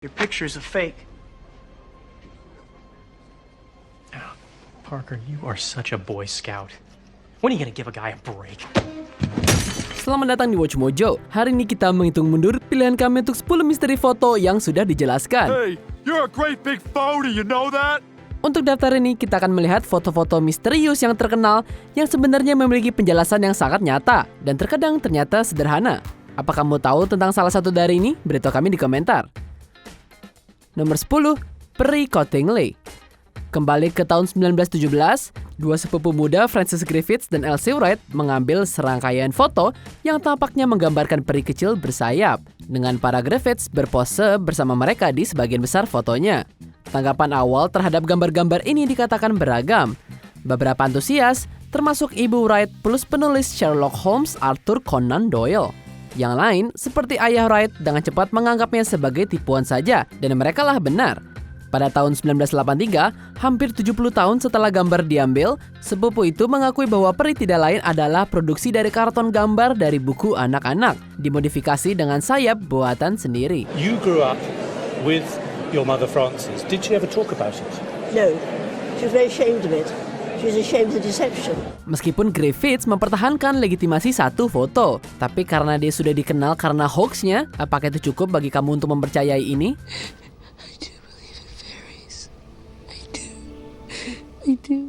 Your picture's a fake. Oh, Parker, you are such a Boy Scout. When are you gonna give a guy a break? Selamat datang di Watch Mojo. Hari ini kita menghitung mundur pilihan kami untuk 10 misteri foto yang sudah dijelaskan. Hey, you're a great big phony, you know that? Untuk daftar ini, kita akan melihat foto-foto misterius yang terkenal yang sebenarnya memiliki penjelasan yang sangat nyata dan terkadang ternyata sederhana. Apa kamu tahu tentang salah satu dari ini? Beritahu kami di komentar. Nomor 10, Peri Cottingley. Kembali ke tahun 1917, dua sepupu muda Francis Griffiths dan Elsie Wright mengambil serangkaian foto yang tampaknya menggambarkan peri kecil bersayap, dengan para Griffiths berpose bersama mereka di sebagian besar fotonya. Tanggapan awal terhadap gambar-gambar ini dikatakan beragam. Beberapa antusias, termasuk Ibu Wright plus penulis Sherlock Holmes Arthur Conan Doyle. Yang lain, seperti ayah Wright, dengan cepat menganggapnya sebagai tipuan saja, dan merekalah benar. Pada tahun 1983, hampir 70 tahun setelah gambar diambil, sepupu itu mengakui bahwa peri tidak lain adalah produksi dari karton gambar dari buku anak-anak, dimodifikasi dengan sayap buatan sendiri. You grew up with your mother Frances. Did she ever talk about it? No, she was very ashamed of it. She was ashamed of the deception. Meskipun Griffiths mempertahankan legitimasi satu foto, tapi karena dia sudah dikenal karena hoaxnya, apakah itu cukup bagi kamu untuk mempercayai ini? I do believe in fairies. I do. I do.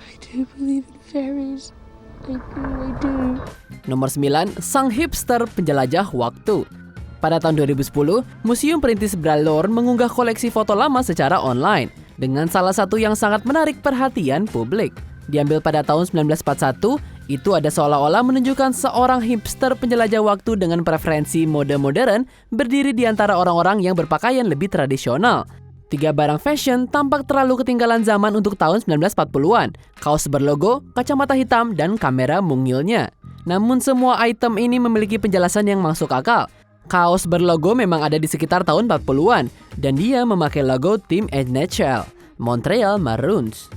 I do believe in fairies. I do. Nomor 9, sang hipster penjelajah waktu. Pada tahun 2010, Museum Perintis Bralorne mengunggah koleksi foto lama secara online dengan salah satu yang sangat menarik perhatian publik. Diambil pada tahun 1941, itu ada seolah-olah menunjukkan seorang hipster penjelajah waktu dengan preferensi mode modern berdiri di antara orang-orang yang berpakaian lebih tradisional. 3 barang fashion tampak terlalu ketinggalan zaman untuk tahun 1940-an, kaos berlogo, kacamata hitam, dan kamera mungilnya. Namun semua item ini memiliki penjelasan yang masuk akal. Kaos berlogo memang ada di sekitar tahun 40-an, dan dia memakai logo tim NHL, Montreal Maroons.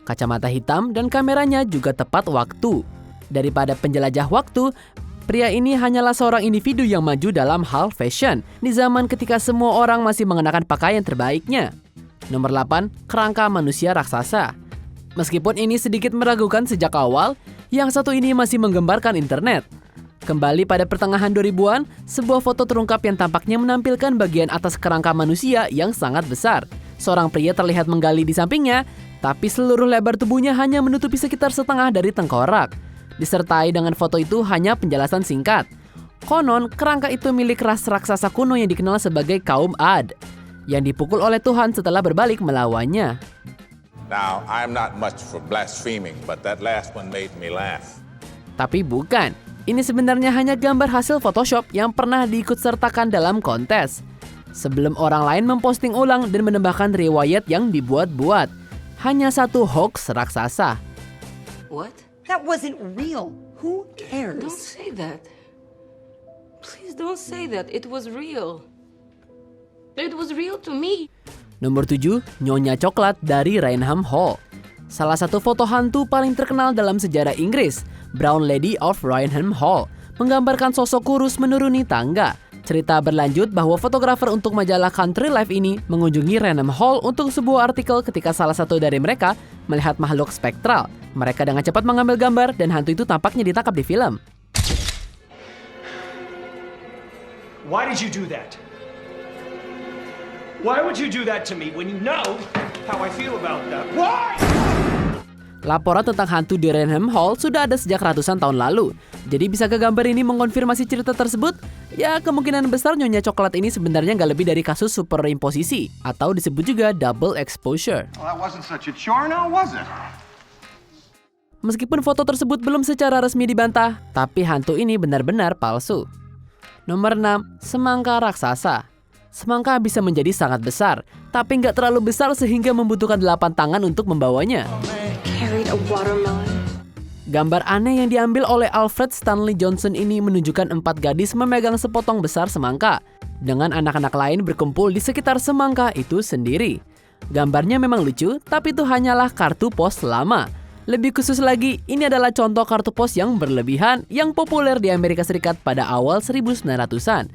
Kacamata hitam dan kameranya juga tepat waktu. Daripada penjelajah waktu, pria ini hanyalah seorang individu yang maju dalam hal fashion di zaman ketika semua orang masih mengenakan pakaian terbaiknya. Nomor 8, kerangka manusia raksasa. Meskipun ini sedikit meragukan sejak awal, yang satu ini masih menggembarkan internet. Kembali pada pertengahan 2000-an, sebuah foto terungkap yang tampaknya menampilkan bagian atas kerangka manusia yang sangat besar. Seorang pria terlihat menggali di sampingnya, tapi seluruh lebar tubuhnya hanya menutupi sekitar setengah dari tengkorak. Disertai dengan foto itu hanya penjelasan singkat. Konon, kerangka itu milik ras raksasa kuno yang dikenal sebagai kaum Ad, yang dipukul oleh Tuhan setelah berbalik melawannya. Now, I'm not much for blaspheming, but that last one made me laugh. Tapi bukan. Ini sebenarnya hanya gambar hasil Photoshop yang pernah diikutsertakan dalam kontes. Sebelum orang lain memposting ulang dan menambahkan riwayat yang dibuat-buat. Hanya satu hoax raksasa. What? That wasn't real. Who cares? Don't say that. Please don't say that. It was real. It was real to me. Nomor 7, Nyonya Coklat dari Raynham Hall. Salah satu foto hantu paling terkenal dalam sejarah Inggris, Brown Lady of Raynham Hall, menggambarkan sosok kurus menuruni tangga. Cerita berlanjut bahwa fotografer untuk majalah Country Life ini mengunjungi Raynham Hall untuk sebuah artikel ketika salah satu dari mereka melihat makhluk spektral. Mereka dengan cepat mengambil gambar dan hantu itu tampaknya ditangkap di film. Why did you do that? Why would you do that to me when you know how I feel about that? Why? Laporan tentang hantu di Raynham Hall sudah ada sejak ratusan tahun lalu. Jadi bisakah gambar ini mengonfirmasi cerita tersebut? Ya, kemungkinan besar Nyonya Coklat ini sebenarnya nggak lebih dari kasus superimposisi, atau disebut juga double exposure. Well, that wasn't such a chore now, was it? Meskipun foto tersebut belum secara resmi dibantah, tapi hantu ini benar-benar palsu. Nomor 6, semangka raksasa. Semangka bisa menjadi sangat besar, tapi nggak terlalu besar sehingga membutuhkan 8 tangan untuk membawanya. Carried a watermelon. Gambar aneh yang diambil oleh Alfred Stanley Johnson ini menunjukkan 4 gadis memegang sepotong besar semangka, dengan anak-anak lain berkumpul di sekitar semangka itu sendiri. Gambarnya memang lucu, tapi itu hanyalah kartu pos lama. Lebih khusus lagi, ini adalah contoh kartu pos yang berlebihan yang populer di Amerika Serikat pada awal 1900-an.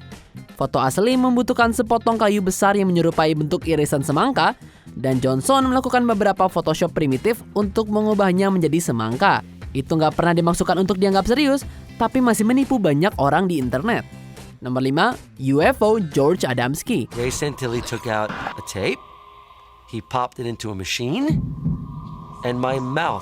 Foto asli membutuhkan sepotong kayu besar yang menyerupai bentuk irisan semangka, dan Johnson melakukan beberapa Photoshop primitif untuk mengubahnya menjadi semangka. Itu nggak pernah dimaksudkan untuk dianggap serius, tapi masih menipu banyak orang di internet. Nomor 5, UFO George Adamski. Ray Santilli took out a tape, he popped it into a machine, and my mouth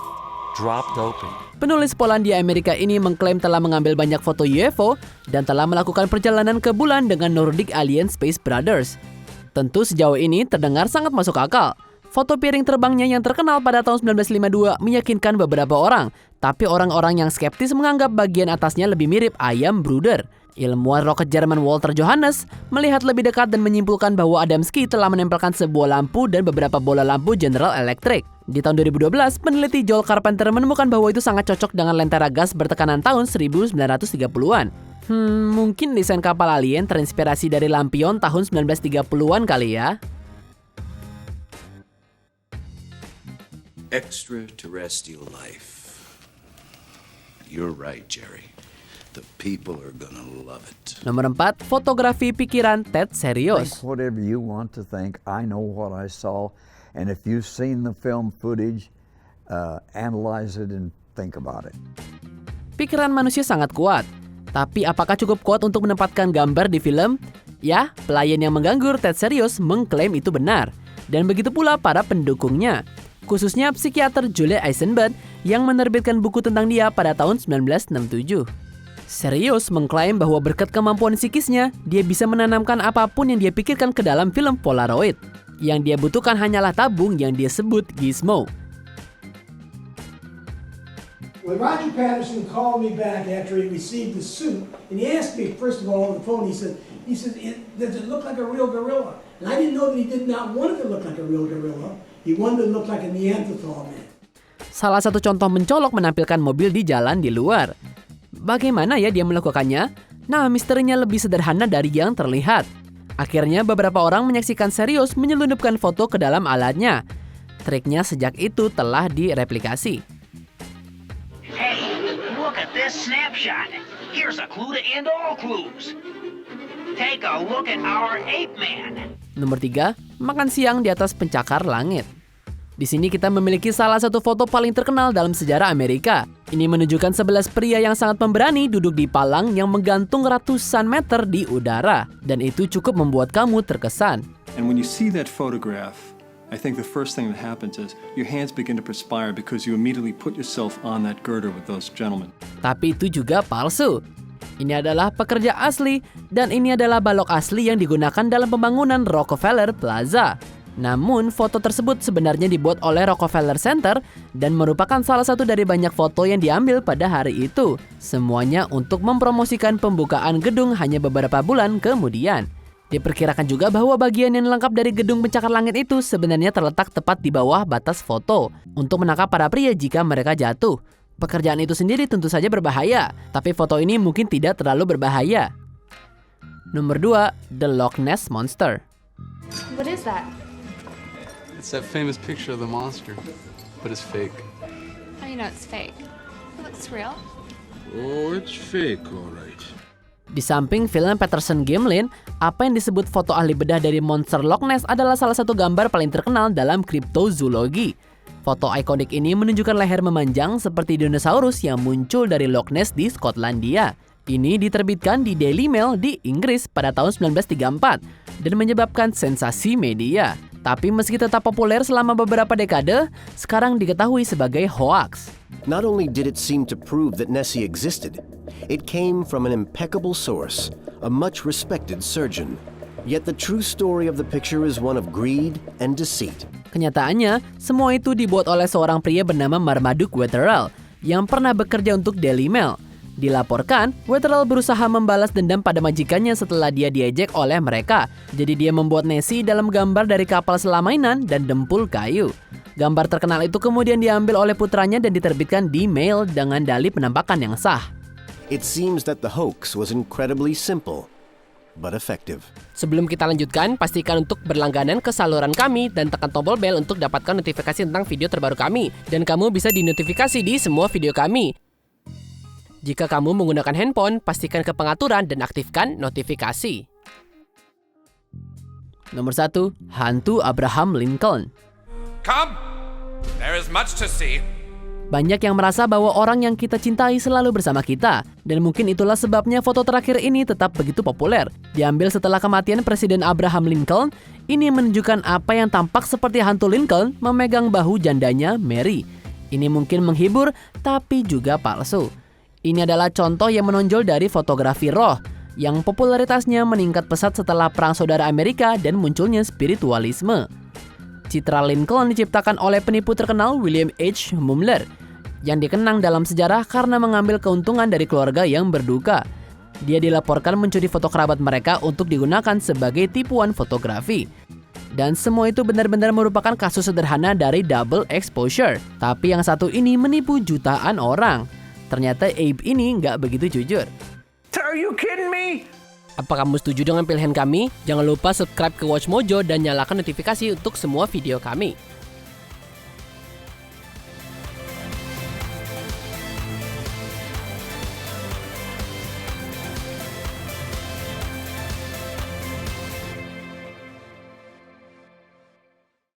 dropped open. Penulis Polandia Amerika ini mengklaim telah mengambil banyak foto UFO dan telah melakukan perjalanan ke bulan dengan Nordic Alien Space Brothers. Tentu sejauh ini terdengar sangat masuk akal. Foto piring terbangnya yang terkenal pada tahun 1952 meyakinkan beberapa orang, tapi orang-orang yang skeptis menganggap bagian atasnya lebih mirip ayam brooder. Ilmuwan roket Jerman Walter Johannes melihat lebih dekat dan menyimpulkan bahwa Adamski telah menempelkan sebuah lampu dan beberapa bola lampu General Electric. Di tahun 2012, peneliti Joel Carpenter menemukan bahwa itu sangat cocok dengan lentera gas bertekanan tahun 1930-an. Mungkin desain kapal alien terinspirasi dari lampion tahun 1930-an kali ya. Extraterrestrial life. You're right, Jerry. The people are gonna love it. Nomor 4, fotografi pikiran Ted Serios. Think whatever you want to think. I know what I saw, and if you've seen the film footage, analyze it and think about it. Pikiran manusia sangat kuat, tapi apakah cukup kuat untuk menempatkan gambar di film? Ya, pelayan yang mengganggu Ted Serios mengklaim itu benar, dan begitu pula para pendukungnya. Khususnya psikiater Julia Eisenberg yang menerbitkan buku tentang dia pada tahun 1967. Serios mengklaim bahwa berkat kemampuan psikisnya, dia bisa menanamkan apapun yang dia pikirkan ke dalam film Polaroid. Yang dia butuhkan hanyalah tabung yang dia sebut gizmo. When Roger Patterson called me back after he received the suit, and he asked me, first of all, on the phone, he said, does it look like a real gorilla? And I didn't know that he did not want it to look like a real gorilla. He wanted it to look like a Neanderthal man. Salah satu contoh mencolok menampilkan mobil di jalan di luar. Bagaimana ya dia melakukannya? Nah, misterinya lebih sederhana dari yang terlihat. Akhirnya beberapa orang menyaksikan Serios menyelundupkan foto ke dalam alatnya. Triknya sejak itu telah direplikasi. Hey, look at this snapshot. Here's a clue to end all clues. Take a look at our ape man. Nomor 3, makan siang di atas pencakar langit. Di sini kita memiliki salah satu foto paling terkenal dalam sejarah Amerika. Ini menunjukkan 11 pria yang sangat pemberani duduk di palang yang menggantung ratusan meter di udara. Dan itu cukup membuat kamu terkesan. And when you see that photograph, I think the first thing that happens is your hands begin to perspire because you immediately put yourself on that girder with those gentlemen. Tapi itu juga palsu. Ini adalah pekerja asli dan ini adalah balok asli yang digunakan dalam pembangunan Rockefeller Plaza. Namun, foto tersebut sebenarnya dibuat oleh Rockefeller Center dan merupakan salah satu dari banyak foto yang diambil pada hari itu. Semuanya untuk mempromosikan pembukaan gedung hanya beberapa bulan kemudian. Diperkirakan juga bahwa bagian yang lengkap dari gedung pencakar langit itu sebenarnya terletak tepat di bawah batas foto untuk menangkap para pria jika mereka jatuh. Pekerjaan itu sendiri tentu saja berbahaya, tapi foto ini mungkin tidak terlalu berbahaya. Nomor 2, The Loch Ness Monster. What is that? It's that famous picture of the monster, but it's fake. How do you know it's fake? It looks real. Oh, it's fake, all right. Di samping film Patterson Gimlin, apa yang disebut foto ahli bedah dari monster Loch Ness adalah salah satu gambar paling terkenal dalam kriptozoologi. Foto ikonik ini menunjukkan leher memanjang seperti dinosaurus yang muncul dari Loch Ness di Skotlandia. Ini diterbitkan di Daily Mail di Inggris pada tahun 1934 dan menyebabkan sensasi media. Tapi meski tetap populer selama beberapa dekade, sekarang diketahui sebagai hoax. Not only did it seem to prove that Nessie existed, it came from an impeccable source, a much respected surgeon. Yet the true story of the picture is one of greed and deceit. Kenyataannya, semua itu dibuat oleh seorang pria bernama Marmaduke Wetherell yang pernah bekerja untuk Daily Mail. Dilaporkan, Wetherell berusaha membalas dendam pada majikannya setelah dia diejek oleh mereka. Jadi dia membuat Nessie dalam gambar dari kapal selam mainan dan dempul kayu. Gambar terkenal itu kemudian diambil oleh putranya dan diterbitkan di Mail dengan dalih penampakan yang sah. It seems that the hoax was incredibly simple. but effective. Sebelum kita lanjutkan, pastikan untuk berlangganan ke saluran kami dan tekan tombol bel untuk dapatkan notifikasi tentang video terbaru kami. Dan kamu bisa dinotifikasi di semua video kami. Jika kamu menggunakan handphone, pastikan ke pengaturan dan aktifkan notifikasi. Nomor 1. Hantu Abraham Lincoln. Come, there is much to see. Banyak yang merasa bahwa orang yang kita cintai selalu bersama kita. Dan mungkin itulah sebabnya foto terakhir ini tetap begitu populer. Diambil setelah kematian Presiden Abraham Lincoln, ini menunjukkan apa yang tampak seperti hantu Lincoln memegang bahu jandanya Mary. Ini mungkin menghibur, tapi juga palsu. Ini adalah contoh yang menonjol dari fotografi roh, yang popularitasnya meningkat pesat setelah Perang Saudara Amerika dan munculnya spiritualisme. Citra Lincoln diciptakan oleh penipu terkenal William H. Mumler, yang dikenang dalam sejarah karena mengambil keuntungan dari keluarga yang berduka. Dia dilaporkan mencuri foto kerabat mereka untuk digunakan sebagai tipuan fotografi. Dan semua itu benar-benar merupakan kasus sederhana dari double exposure. Tapi yang satu ini menipu jutaan orang. Ternyata Abe ini nggak begitu jujur. Are you kidding me? Apa kamu setuju dengan pilihan kami? Jangan lupa subscribe ke Watch Mojo dan nyalakan notifikasi untuk semua video kami.